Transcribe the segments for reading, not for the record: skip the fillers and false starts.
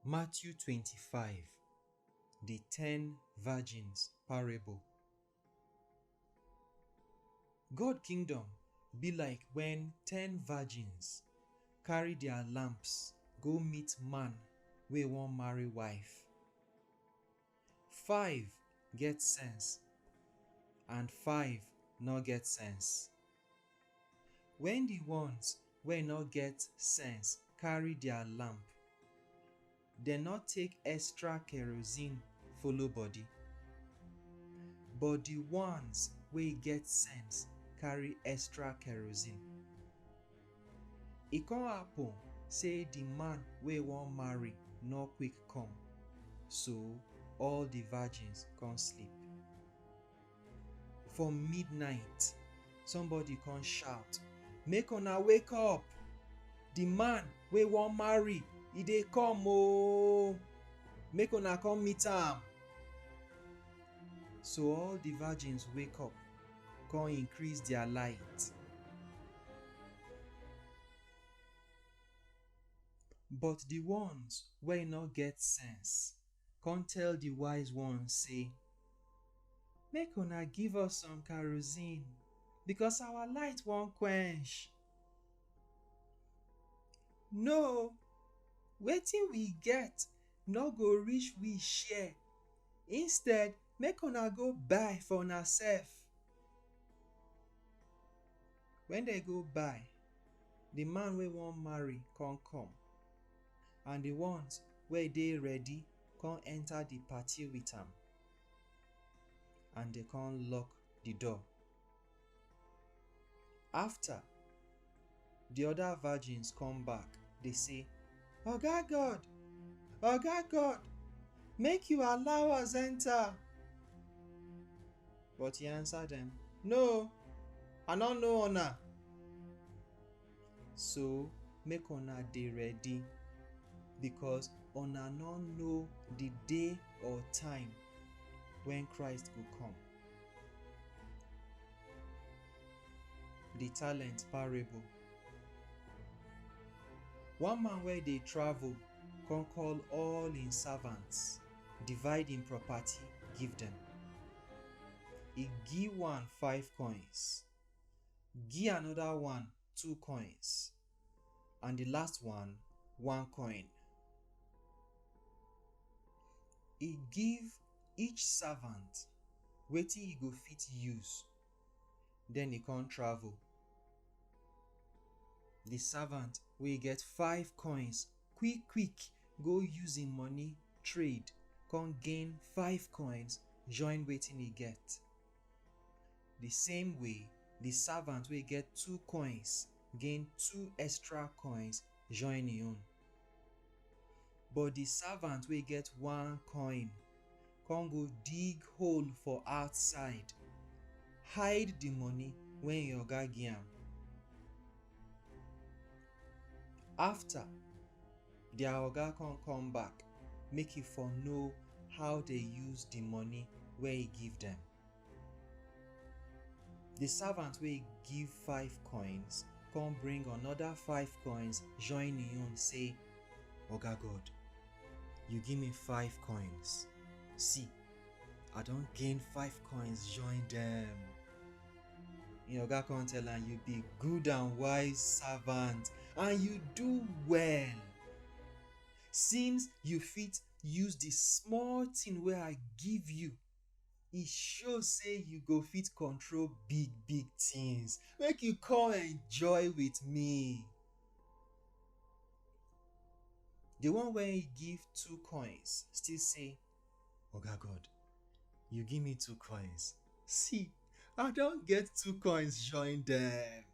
Matiu 25, the 10 Virgins Parable. God kingdom be like when 10 virgins carry their lamps go meet man wey wan marry wife. 5 get sense and 5 no get sense. When the ones wey no get sense carry their lamp, dem no take extra kerosene follow body, but the ones wey get sense carry extra kerosene. E come happen say the man wey wan marry no quick come, so all the virgins come sleep. For midnight, somebody come shout, "Make una wake up! The man wey wan marry, e dey come oo! Make una come meet am." So all the virgins wake up, come increase their light. But the ones wey no get sense come tell the wise ones say, "Make una give us some kerosene because our light wan quench." "No, wetin we get no go reach we share. Instead, make una go buy for una sef." When they go buy, the man wey wan marry come, and the ones wey dey ready come enter the party with am, and they come lock the door. After, the other virgins come back, they say, "Oga God, make you allow us enter." But he answered them, "No, I no know una." So make una dey ready, because una no know the day or time when Christ go come. The Talent Parabol. One man wey dey travel come call all him servants, divide him property give them. He give one 5 coins, give another one 2 coins, and the last one 1 coin. He give each servant wetin he go fit use, then he come travel. The servant wey get 5 coins quick go use him money trade, come gain 5 coins join wetin he get. The same way, the servant wey get 2 coins gain 2 extra coins join him own. But the servant wey get 1 coin come go dig hole for outside, hide the money when him oga give am. After, their oga come back, make he for know how they use the money wey he give them. The servant wey give 5 coins come bring another 5 coins join him own, say, "Oga God, you give me 5 coins. See, I don gain 5 coins join them." Him oga come tell am, "You be good and wise servant, and you do well. Since you fit use the small thing wey I give you, e show say you go fit control big things. Make you come enjoy with me." The one wey give 2 coins still say, "Oga God, you give me 2 coins. See, I don get 2 coins join them."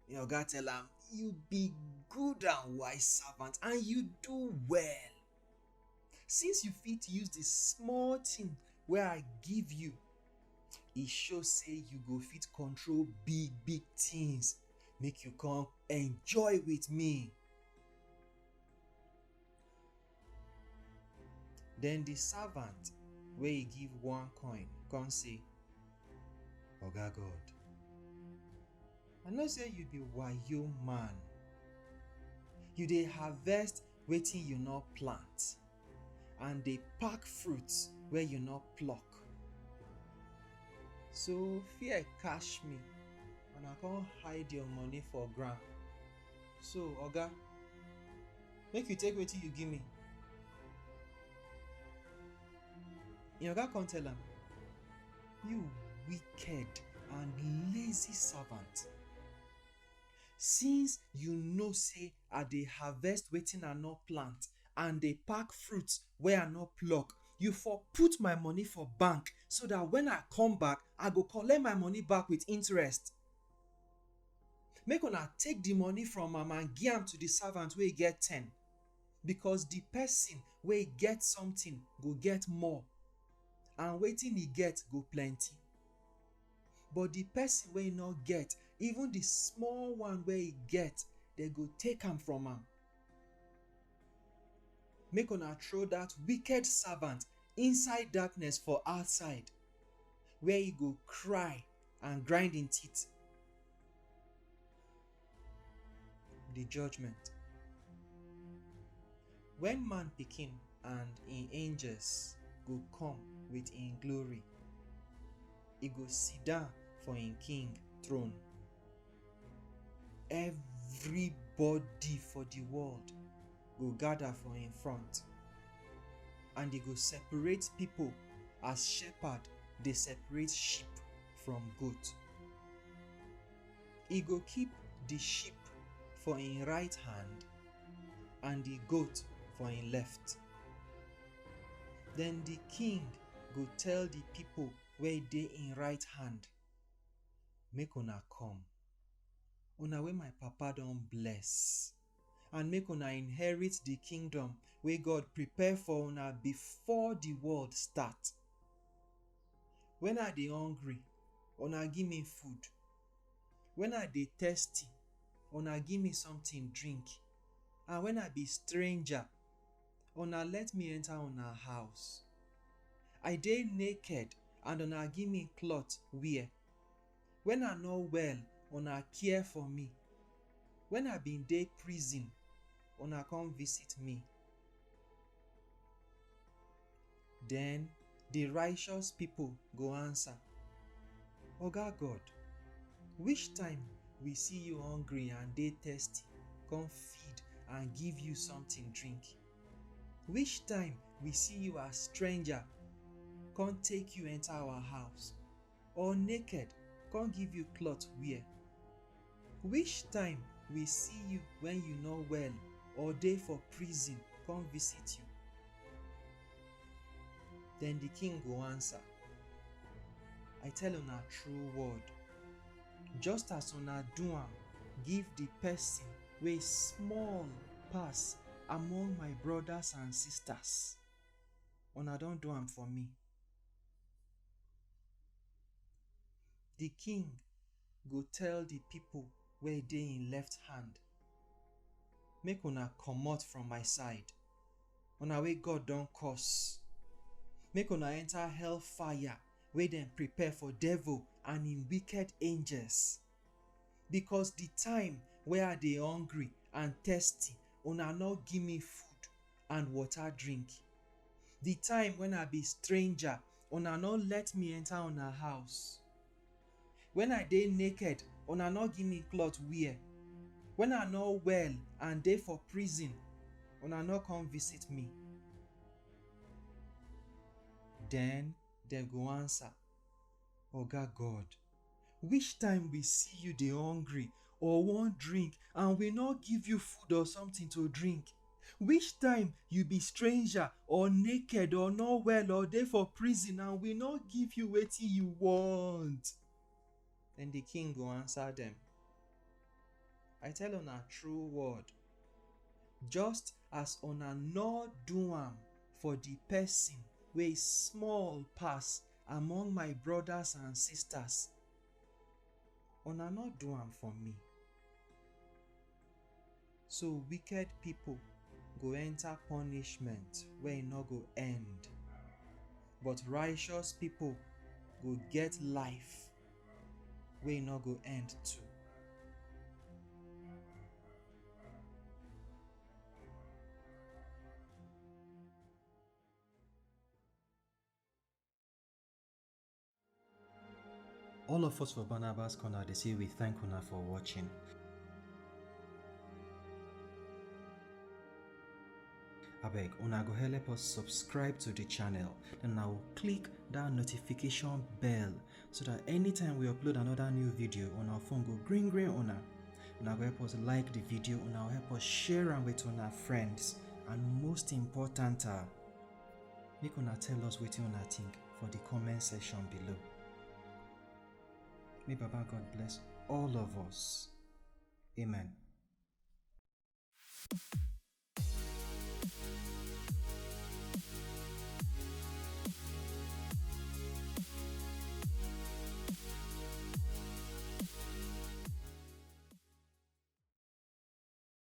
Him oga tell am, "You be good and wise servant, and you do well. Since you fit use the small thing wey I give you, e show say you go fit control big things. Make you come enjoy with me." Then the servant wey he give 1 coin come say, Oga God, I know say you be wayo man. You dey harvest wetin you no plant and dey pack fruits wey you no pluck. So fear catch me and I come hide your money for ground. So Oga, make you take wetin you give me. Im oga come tell am, you wicked and lazy servant. Since you know say I dey harvest wetin I no plant and dey pack fruits wey I no pluck, you for put my money for bank so that when I come back, I go collect my money back with interest. Make una take the money from am and give am to the servant wey get 10, because the person wey get something go get more and wetin he get go plenty. But the person wey no get, even the small one wey he get, they go take am from am. Make una throw that wicked servant inside darkness for outside, where he go cry and grind him teeth. The judgment. When man pikin and im angels go come with im glory, he go sit down for im king throne. Everybody for the world go gather for im front, and he go separate people as shepherd dey separate sheep from goat. He go keep the sheep for im right hand and the goat for im left. Then the king go tell the people wey dey im right hand, make una come, una wey my papa don bless, and make una inherit the kingdom wey God prepare for una before the world start. When I dey hungry, una give me food. When I dey thirsty, una give me something drink. And when I be stranger, una let me enter una house. I dey naked and una give me cloth wear. When I no well, una care for me. When I been dey prison, una come visit me. Then the righteous people go answer, Oga God, which time we see you hungry and dey thirsty, come feed and give you something drink? Which time we see you as stranger, come take you enter our house? Or naked, come give you cloth wear? Which time we see you when you no well or dey for prison, come visit you? Then the king go answer, I tell una true word, just as una do am give the person wey small pass among my brothers and sisters, una don do am for me. The king go tell the people wey dey im left hand, make una comot from my side, una wey God don curse. Make una enter hell fire wey dem prepare for devil and im wicked angels. Because the time wey I dey hungry and thirsty, una no give me food and water drink. The time when I be stranger, una no let me enter una house. When I dey naked, una no give me cloth wear. When I no well and dey for prison, una no come visit me. Then dem go answer, Oga God, which time we see you dey hungry or wan drink and we no give you food or something to drink? Which time you be stranger or naked or no well or dey for prison and we no give you wetin you want? Then the king go answer them, I tell una true word, just as una no do am for the person wey small pass among my brothers and sisters, una no do am for me. So wicked people go enter punishment wey e no go end, but righteous people go get life wey e no go end too. All of us for Barnabas Corner, they say we thank una for watching. Abeg, una go help us subscribe to the channel, then now click that notification bell so that anytime we upload another new video on our phone go green una. Una go help us like the video, una help us share am with una friends, and most important, make una tell us wetin una think for the comment section below. May Baba God bless all of us. Amen.